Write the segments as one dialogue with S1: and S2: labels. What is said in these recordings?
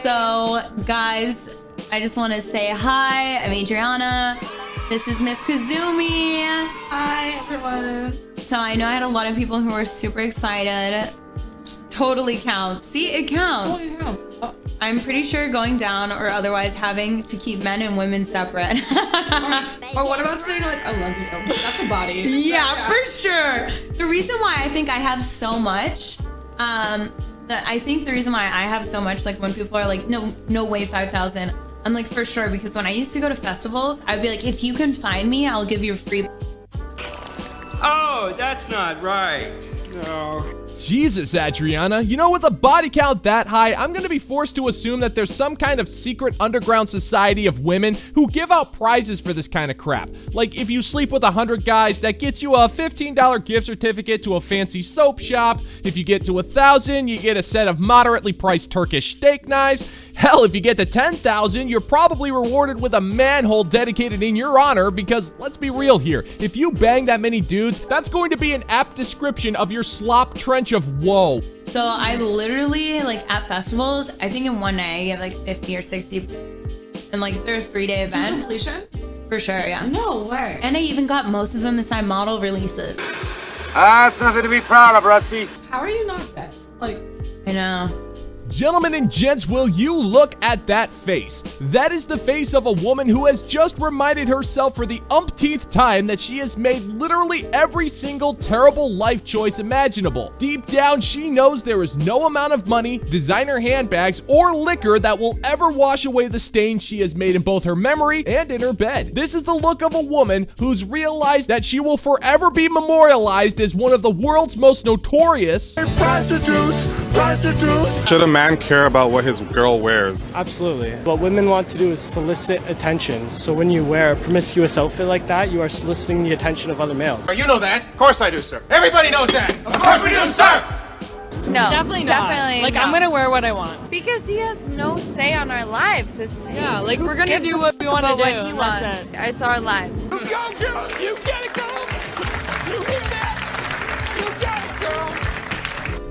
S1: So, guys, I just want to say hi. I'm Adriana. This is Miss Kazumi.
S2: Hi, everyone.
S1: So I know I had a lot of people who were super excited. Totally counts. See, it counts.
S2: Totally counts. Oh.
S1: I'm pretty sure going down or otherwise having to keep men and women separate.
S2: Or what about saying like, I love you? That's a body.
S1: Yeah, for sure. The reason why I think I have so much, I think the reason why I have so much, like when people are like, no way 5,000, I'm like, for sure, because when I used to go to festivals, I'd be like, if you can find me, I'll give you a free.
S3: Oh, that's not right. No.
S4: Jesus, Adriana, you know, with a body count that high, I'm gonna be forced to assume that there's some kind of secret underground society of women who give out prizes for this kind of crap. Like, if you sleep with 100 guys, that gets you a $15 gift certificate to a fancy soap shop. If you get to 1,000, you get a set of moderately priced Turkish steak knives. Hell, if you get to 10,000, you're probably rewarded with a manhole dedicated in your honor because, let's be real here, if you bang that many dudes, that's going to be an apt description of your slop trench of woe.
S1: So I literally, like, at festivals, I think in one night I get like 50 or 60, and like they're a 3-day event.
S2: Completion?
S1: For sure, yeah.
S2: No way.
S1: And I even got most of them to sign model releases.
S3: That's nothing to be proud of, Rusty.
S2: How are you not dead? Like,
S1: I know.
S4: Gentlemen and gents, will you look at that face? That is the face of a woman who has just reminded herself for the umpteenth time that she has made literally every single terrible life choice imaginable. Deep down, she knows there is no amount of money, designer handbags, or liquor that will ever wash away the stains she has made in both her memory and in her bed. This is the look of a woman who's realized that she will forever be memorialized as one of the world's most notorious
S5: prostitutes. Should a man care about what his girl wears?
S6: Absolutely. What women want to do is solicit attention. So when you wear a promiscuous outfit like that, you are soliciting the attention of other males.
S3: You know that. Of course I do, sir. Everybody knows that. Of course we do, sir.
S7: No,
S8: definitely not. Like, I'm gonna wear what I want.
S7: Because he has no say on our lives.
S8: Yeah, like, we're gonna do what we want to do.
S7: What he wants.
S8: That's it.
S7: It's our lives.
S3: You go, girl. You get it, girl. You hear that? You got it, girl.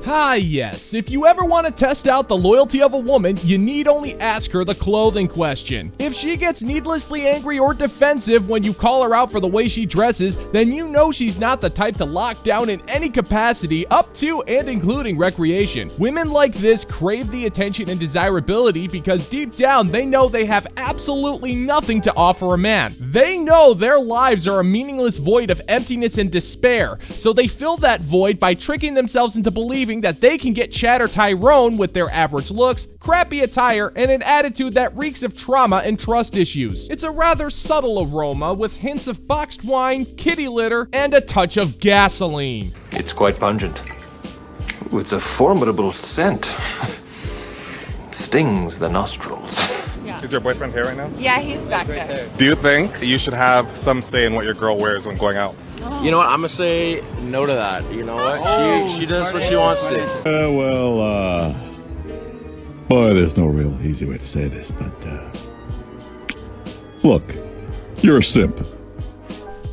S4: Ah, yes. If you ever want to test out the loyalty of a woman, you need only ask her the clothing question. If she gets needlessly angry or defensive when you call her out for the way she dresses, then you know she's not the type to lock down in any capacity up to and including recreation. Women like this crave the attention and desirability because deep down they know they have absolutely nothing to offer a man. They know their lives are a meaningless void of emptiness and despair, so they fill that void by tricking themselves into believing that they can get Chad or Tyrone with their average looks, crappy attire, and an attitude that reeks of trauma and trust issues. It's a rather subtle aroma with hints of boxed wine, kitty litter, and a touch of gasoline.
S9: It's quite pungent. It's a formidable scent. Stings the nostrils.
S5: Is your boyfriend here right now?
S7: Yeah, he's back there.
S5: Do you think you should have some say in what your girl wears when going out?
S10: You know what? I'm gonna say no to that. You know what? She does what she wants to.
S11: Boy, there's no real easy way to say this, but look, you're a simp.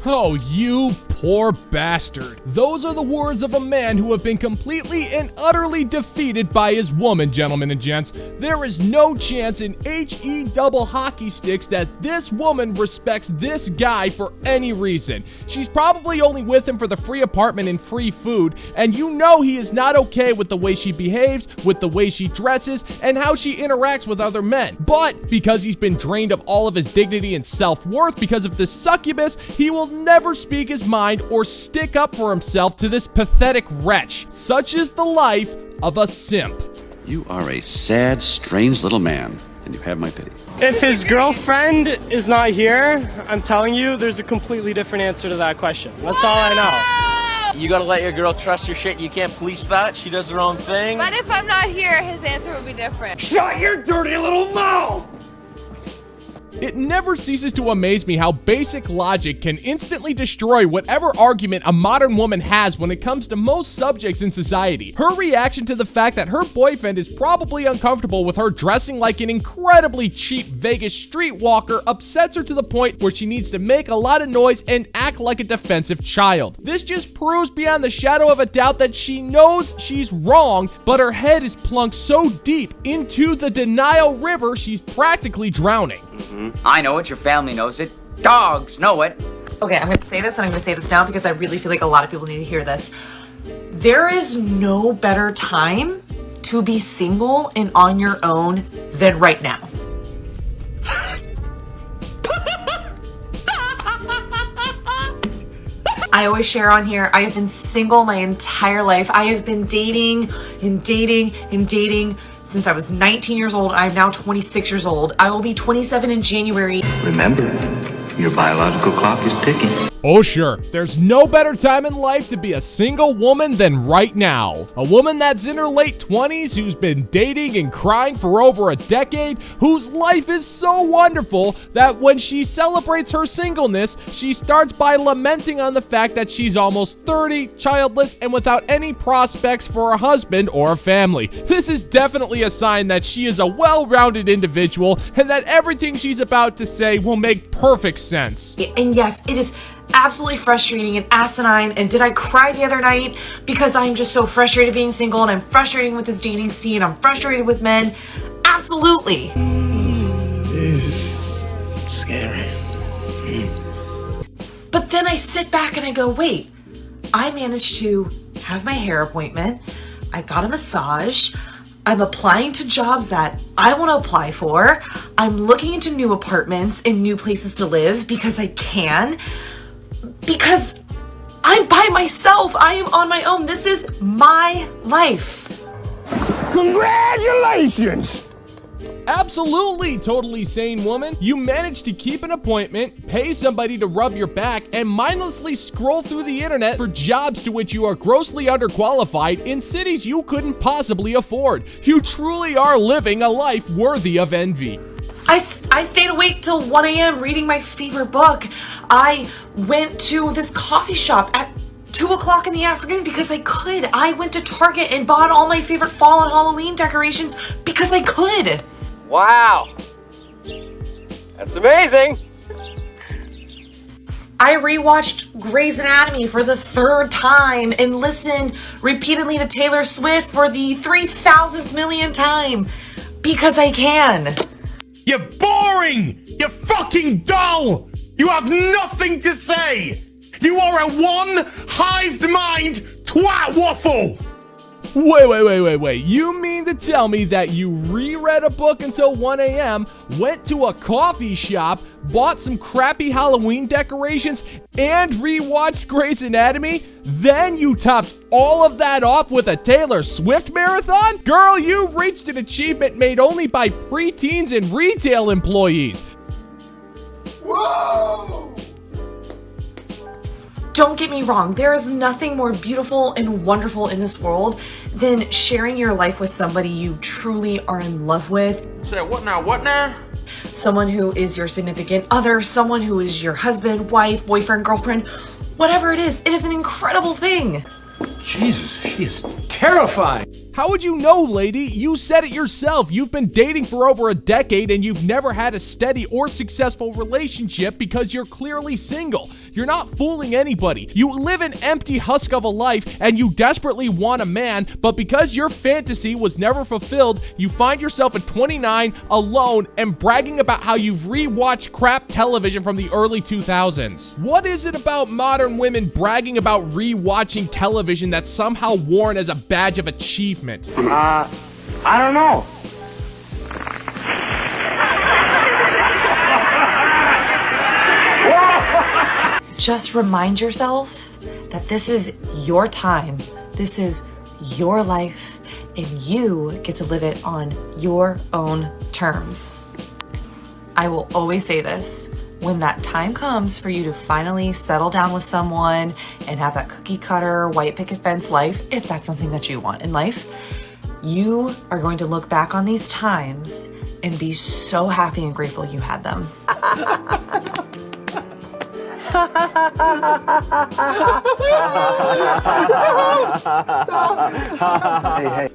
S4: Oh, you poor bastard. Those are the words of a man who have been completely and utterly defeated by his woman, gentlemen and gents. There is no chance in HE double hockey sticks that this woman respects this guy for any reason. She's probably only with him for the free apartment and free food, and you know he is not okay with the way she behaves, with the way she dresses, and how she interacts with other men. But because he's been drained of all of his dignity and self-worth because of this succubus, he will never speak his mind or stick up for himself to this pathetic wretch. Such is the life of a simp.
S12: You are a sad, strange little man, and you have my pity.
S6: If his girlfriend is not here, I'm telling you, there's a completely different answer to that question. That's all I know.
S10: You gotta let your girl trust your shit. You can't police that. She does her own thing.
S7: But if I'm not here, his answer would be different.
S3: Shut your dirty little mouth!
S4: It never ceases to amaze me how basic logic can instantly destroy whatever argument a modern woman has when it comes to most subjects in society. Her reaction to the fact that her boyfriend is probably uncomfortable with her dressing like an incredibly cheap Vegas streetwalker upsets her to the point where she needs to make a lot of noise and act like a defensive child. This just proves beyond the shadow of a doubt that she knows she's wrong, but her head is plunked so deep into the denial river she's practically drowning.
S13: I know it, your family knows it, dogs know it.
S14: Okay, I'm gonna say this and I'm gonna say this now because I really feel like a lot of people need to hear this. There is no better time to be single and on your own than right now. I always share on here, I have been single my entire life. I have been dating and dating and dating since I was 19 years old. I'm now 26 years old. I will be 27 in January.
S15: Remember, your biological clock is ticking.
S4: Oh sure, there's no better time in life to be a single woman than right now. A woman that's in her late 20s who's been dating and crying for over a decade, whose life is so wonderful that when she celebrates her singleness, she starts by lamenting on the fact that she's almost 30, childless, and without any prospects for a husband or a family. This is definitely a sign that she is a well-rounded individual and that everything she's about to say will make perfect sense.
S14: And yes, it is absolutely frustrating and asinine. And did I cry the other night because I'm just so frustrated being single and I'm frustrated with this dating scene, I'm frustrated with men? Absolutely.
S15: Jesus, scary.
S14: But then I sit back and I go, wait, I managed to have my hair appointment, I got a massage, I'm applying to jobs that I want to apply for, I'm looking into new apartments and new places to live because I can. Because I'm by myself. I am on my own. This is my life.
S3: Congratulations!
S4: Absolutely, totally sane woman. You managed to keep an appointment, pay somebody to rub your back, and mindlessly scroll through the internet for jobs to which you are grossly underqualified in cities you couldn't possibly afford. You truly are living a life worthy of envy.
S14: I stayed awake till 1 a.m. reading my favorite book. I went to this coffee shop at 2 o'clock in the afternoon because I could. I went to Target and bought all my favorite fall and Halloween decorations because I could.
S3: Wow. That's amazing.
S14: I rewatched Grey's Anatomy for the 3rd time and listened repeatedly to Taylor Swift for the 3,000th millionth time because I can.
S16: You're boring! You're fucking dull! You have nothing to say! You are a one-hived mind twat waffle!
S4: Wait. You mean to tell me that you reread a book until 1 a.m., went to a coffee shop, bought some crappy Halloween decorations, and rewatched Grey's Anatomy? Then you topped all of that off with a Taylor Swift marathon? Girl, you've reached an achievement made only by preteens and retail employees.
S14: Whoa! Don't get me wrong, there is nothing more beautiful and wonderful in this world than sharing your life with somebody you truly are in love with.
S10: Say what now? What now?
S14: Someone who is your significant other, someone who is your husband, wife, boyfriend, girlfriend, whatever it is an incredible thing.
S15: Jesus, she is terrifying.
S4: How would you know, lady? You said it yourself. You've been dating for over a decade and you've never had a steady or successful relationship because you're clearly single. You're not fooling anybody. You live an empty husk of a life and you desperately want a man, but because your fantasy was never fulfilled, you find yourself at 29, alone, and bragging about how you've rewatched crap television from the early 2000s. What is it about modern women bragging about rewatching television that's somehow worn as a badge of achievement?
S3: I don't know.
S14: Just remind yourself that this is your time, this is your life, and you get to live it on your own terms. I will always say this, when that time comes for you to finally settle down with someone and have that cookie cutter, white picket fence life, if that's something that you want in life, you are going to look back on these times and be so happy and grateful you had them.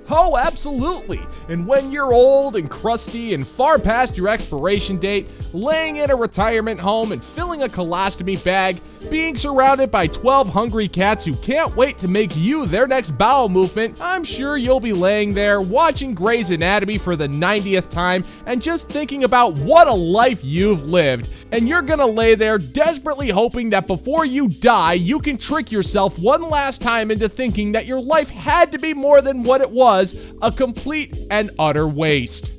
S4: Oh, absolutely. And when you're old and crusty and far past your expiration date, laying in a retirement home and filling a colostomy bag, being surrounded by 12 hungry cats who can't wait to make you their next bowel movement, I'm sure you'll be laying there watching Grey's Anatomy for the 90th time and just thinking about what a life you've lived. And you're gonna lay there desperately hoping that before you die, you can trick yourself one last time into thinking that your life had to be more than what it was, a complete and utter waste.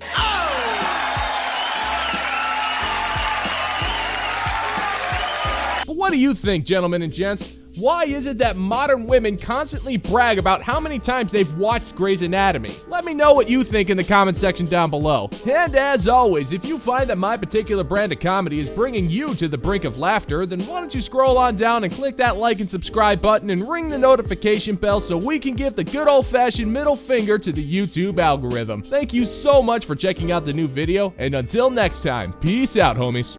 S4: But what do you think, gentlemen and gents? Why is it that modern women constantly brag about how many times they've watched Grey's Anatomy? Let me know what you think in the comment section down below. And as always, if you find that my particular brand of comedy is bringing you to the brink of laughter, then why don't you scroll on down and click that like and subscribe button and ring the notification bell so we can give the good old-fashioned middle finger to the YouTube algorithm. Thank you so much for checking out the new video, and until next time, peace out, homies.